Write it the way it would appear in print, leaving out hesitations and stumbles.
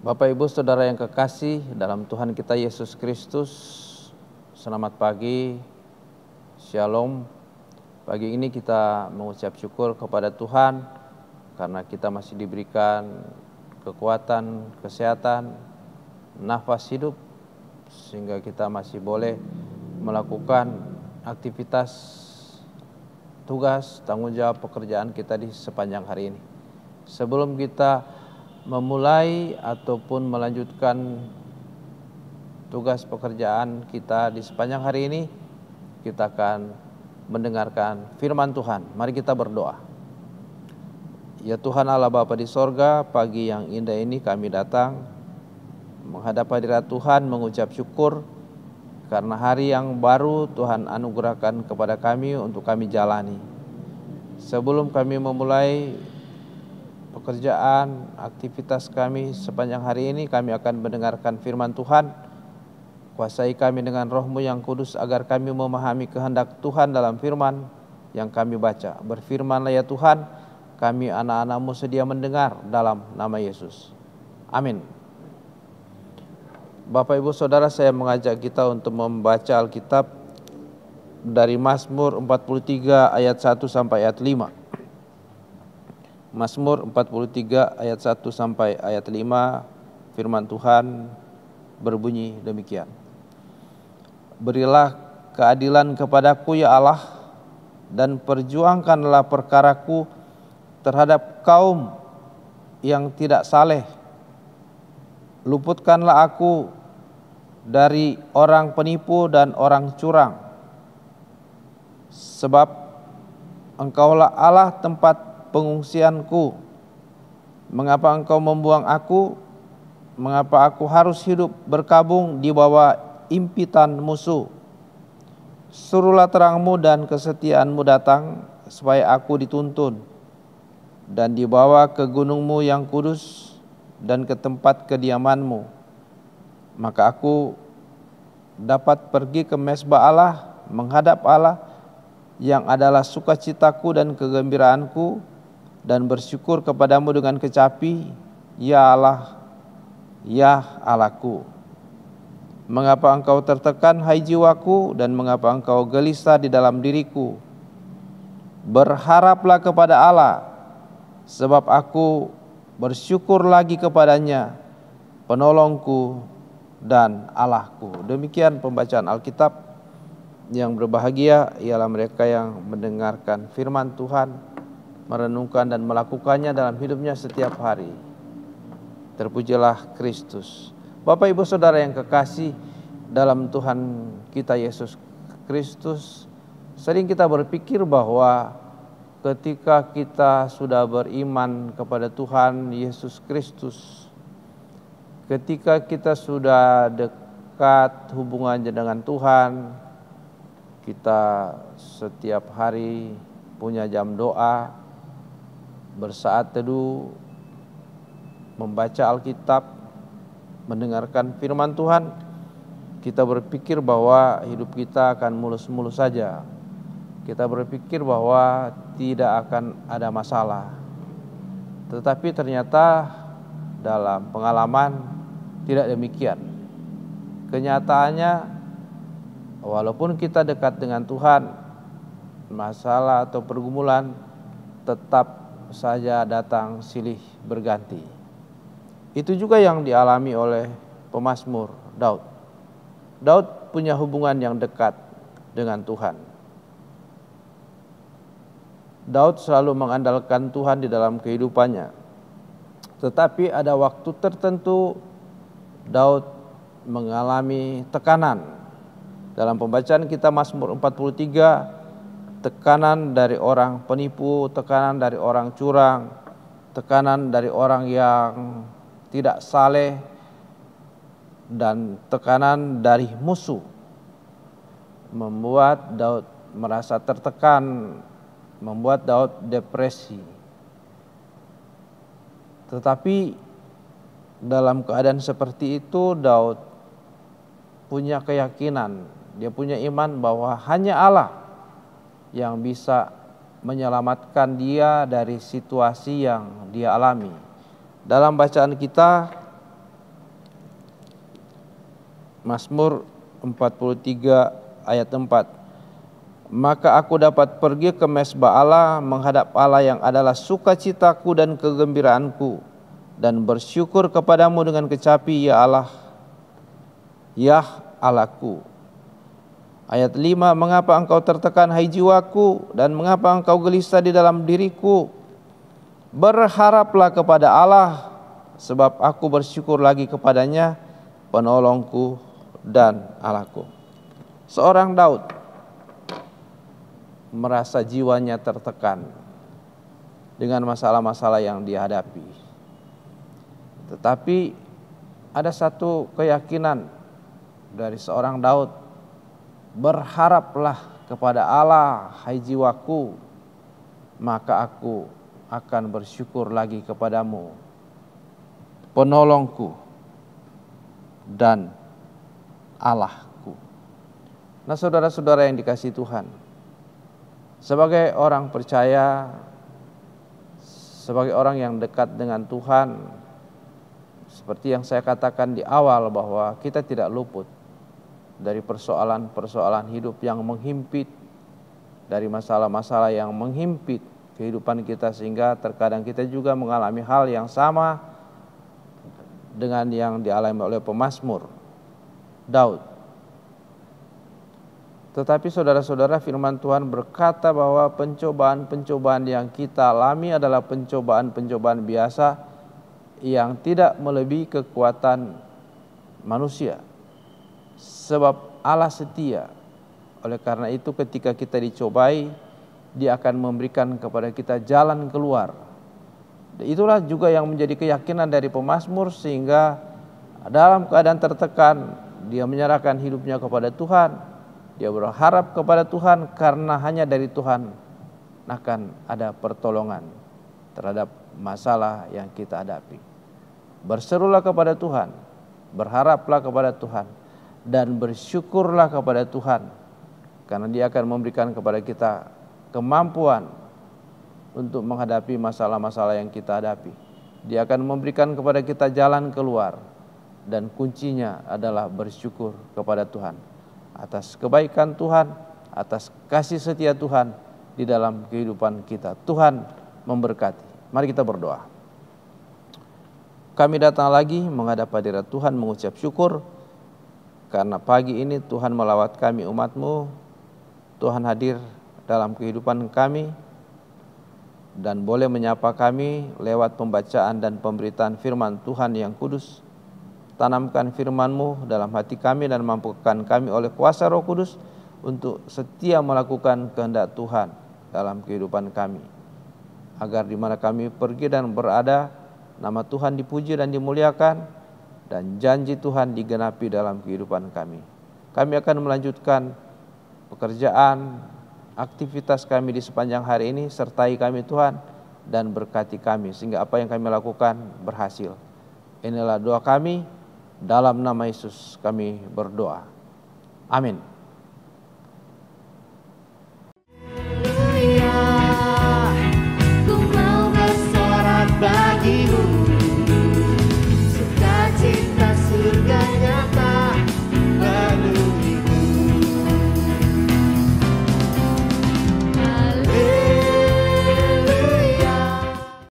Bapak Ibu Saudara yang kekasih dalam Tuhan kita Yesus Kristus, selamat pagi, Shalom. Pagi ini kita mengucap syukur kepada Tuhan karena kita masih diberikan kekuatan, kesehatan, nafas hidup sehingga kita masih boleh melakukan aktivitas, tugas, tanggung jawab pekerjaan kita di sepanjang hari ini. Sebelum kita memulai ataupun melanjutkan tugas pekerjaan kita di sepanjang hari ini, kita akan mendengarkan firman Tuhan. Mari kita berdoa. Ya Tuhan Allah Bapa di sorga, pagi yang indah ini kami datang menghadap hadirat Tuhan, mengucap syukur karena hari yang baru Tuhan anugerahkan kepada kami untuk kami jalani. Sebelum kami memulai pekerjaan, aktivitas kami sepanjang hari ini, kami akan mendengarkan firman Tuhan. Kuasai kami dengan Roh-Mu yang kudus agar kami memahami kehendak Tuhan dalam firman yang kami baca. Berfirmanlah ya Tuhan, kami anak-anak-Mu sedia mendengar dalam nama Yesus. Amin. Bapak Ibu Saudara, saya mengajak kita untuk membaca Alkitab dari Mazmur 43 ayat 1 sampai ayat 5. Mazmur 43 ayat 1 sampai ayat 5, firman Tuhan berbunyi demikian. Berilah keadilan kepadaku ya Allah, dan perjuangkanlah perkaraku terhadap kaum yang tidak saleh. Luputkanlah aku dari orang penipu dan orang curang. Sebab Engkaulah Allah tempat pengungsianku. Mengapa engkau membuang aku? Mengapa aku harus hidup berkabung di bawah impitan musuh? Suruhlah terangmu dan kesetiaanmu datang, supaya aku dituntun dan dibawa ke gunungmu yang kudus dan ke tempat kediamanmu. Maka aku dapat pergi ke mezbah Allah, menghadap Allah yang adalah sukacitaku dan kegembiraanku, dan bersyukur kepadamu dengan kecapi, ya Allah, ya Allahku. Mengapa engkau tertekan hai jiwaku, dan mengapa engkau gelisah di dalam diriku? Berharaplah kepada Allah, sebab aku bersyukur lagi kepadanya, penolongku dan Allahku. Demikian pembacaan Alkitab. Yang berbahagia ialah mereka yang mendengarkan firman Tuhan, merenungkan dan melakukannya dalam hidupnya setiap hari. Terpujilah Kristus. Bapak Ibu Saudara yang kekasih dalam Tuhan kita Yesus Kristus, sering kita berpikir bahwa ketika kita sudah beriman kepada Tuhan Yesus Kristus, ketika kita sudah dekat hubungannya dengan Tuhan, kita setiap hari punya jam doa, bersaat teduh, membaca Alkitab, mendengarkan firman Tuhan, kita berpikir bahwa hidup kita akan mulus-mulus saja. Kita berpikir bahwa tidak akan ada masalah. Tetapi ternyata dalam pengalaman tidak demikian. Kenyataannya, walaupun kita dekat dengan Tuhan, masalah atau pergumulan tetap saja datang silih berganti. Itu juga yang dialami oleh pemazmur Daud. Daud punya hubungan yang dekat dengan Tuhan. Daud selalu mengandalkan Tuhan di dalam kehidupannya. Tetapi ada waktu tertentu Daud mengalami tekanan. Dalam pembacaan kita Mazmur 43, tekanan dari orang penipu, tekanan dari orang curang, tekanan dari orang yang tidak saleh, dan tekanan dari musuh membuat Daud merasa tertekan, membuat Daud depresi. Tetapi dalam keadaan seperti itu Daud punya keyakinan, dia punya iman bahwa hanya Allah yang bisa menyelamatkan dia dari situasi yang dia alami. Dalam bacaan kita Mazmur 43 ayat 4. Maka aku dapat pergi ke mezbah Allah, menghadap Allah yang adalah sukacitaku dan kegembiraanku, dan bersyukur kepadamu dengan kecapi, ya Allah, ya Allahku. Ayat 5, mengapa engkau tertekan hai jiwaku, dan mengapa engkau gelisah di dalam diriku? Berharaplah kepada Allah, sebab aku bersyukur lagi kepadanya, penolongku dan Allahku. Seorang Daud merasa jiwanya tertekan dengan masalah-masalah yang dihadapi. Tetapi ada satu keyakinan dari seorang Daud, berharaplah kepada Allah hai jiwaku, maka aku akan bersyukur lagi kepadamu, penolongku dan Allahku. Nah, saudara-saudara yang dikasihi Tuhan, sebagai orang percaya, sebagai orang yang dekat dengan Tuhan, seperti yang saya katakan di awal bahwa kita tidak luput dari persoalan-persoalan hidup yang menghimpit, dari masalah-masalah yang menghimpit kehidupan kita, sehingga terkadang kita juga mengalami hal yang sama dengan yang dialami oleh pemazmur Daud. Tetapi saudara-saudara, firman Tuhan berkata bahwa pencobaan-pencobaan yang kita alami adalah pencobaan-pencobaan biasa yang tidak melebihi kekuatan manusia. Sebab Allah setia. Oleh karena itu ketika kita dicobai, Dia akan memberikan kepada kita jalan keluar. Itulah juga yang menjadi keyakinan dari pemazmur, sehingga dalam keadaan tertekan dia menyerahkan hidupnya kepada Tuhan. Dia berharap kepada Tuhan karena hanya dari Tuhan akan ada pertolongan terhadap masalah yang kita hadapi. Berserulah kepada Tuhan, berharaplah kepada Tuhan, dan bersyukurlah kepada Tuhan, karena Dia akan memberikan kepada kita kemampuan untuk menghadapi masalah-masalah yang kita hadapi. Dia akan memberikan kepada kita jalan keluar, dan kuncinya adalah bersyukur kepada Tuhan atas kebaikan Tuhan, atas kasih setia Tuhan di dalam kehidupan kita. Tuhan memberkati. Mari kita berdoa. Kami datang lagi menghadap hadirat Tuhan mengucap syukur karena pagi ini Tuhan melawat kami umat-Mu. Tuhan hadir dalam kehidupan kami dan boleh menyapa kami lewat pembacaan dan pemberitaan firman Tuhan yang kudus. Tanamkan firman-Mu dalam hati kami dan mampukan kami oleh kuasa Roh Kudus untuk setia melakukan kehendak Tuhan dalam kehidupan kami, agar di mana kami pergi dan berada, nama Tuhan dipuji dan dimuliakan, dan janji Tuhan digenapi dalam kehidupan kami. Kami akan melanjutkan pekerjaan, aktivitas kami di sepanjang hari ini. Sertai kami Tuhan dan berkati kami sehingga apa yang kami lakukan berhasil. Inilah doa kami, dalam nama Yesus kami berdoa. Amin.